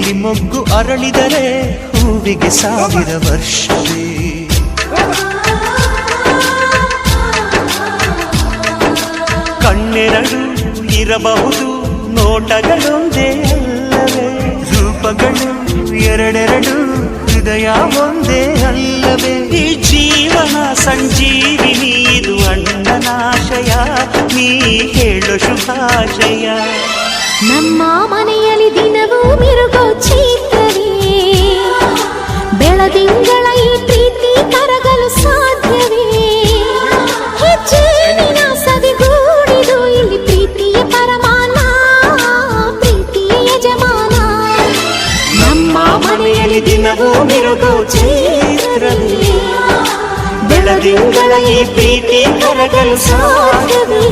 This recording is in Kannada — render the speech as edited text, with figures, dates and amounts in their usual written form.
ನೀಲಿ ಮೊಗ್ಗು ಅರಳಿದರೆ ಹೂವಿಗೆ 1000 ವರ್ಷವೇ. ಕಣ್ಣೆರಡು ಇರಬಹುದು ನೋಟಗಳೊಂದೇ ಅಲ್ಲವೇ, ರೂಪಗಳು ಎರಡೆರಡು ಹೃದಯ ಒಂದೇ ಅಲ್ಲವೇ. ಈ ಜೀವನ ಸಂಜೀವಿನಿ ಇದು ಅಣ್ಣನಾಶಯ, ನೀ ಹೇಳು ಶುಭಾಶಯ. ನಮ್ಮ ಮನೆಯಲ್ಲಿ ದಿನವೂ ಮಿರುಗೋ ಚೈತ್ರವೇ, ಬೆಳದಿಂಗಳ ಈ ಪ್ರೀತಿ ಕರಗಲು ಸಾಧ್ಯವೇ. ಹೆಚ್ಚೇನಿನ ಸವಿಗೂಡಿದು ಇಲ್ಲಿ ಪ್ರೀತಿಯ ಪರಮಾನ, ಪ್ರೀತಿಯ ಯಜಮಾನ. ನಮ್ಮ ಮನೆಯಲ್ಲಿ ದಿನವೂ ಮಿರುಗೋ ಚೈತ್ರವೇ, ಬೆಳದಿಂಗಳ ಈ ಪ್ರೀತಿ ಕರಗಲು ಸಾಧ್ಯವೇ.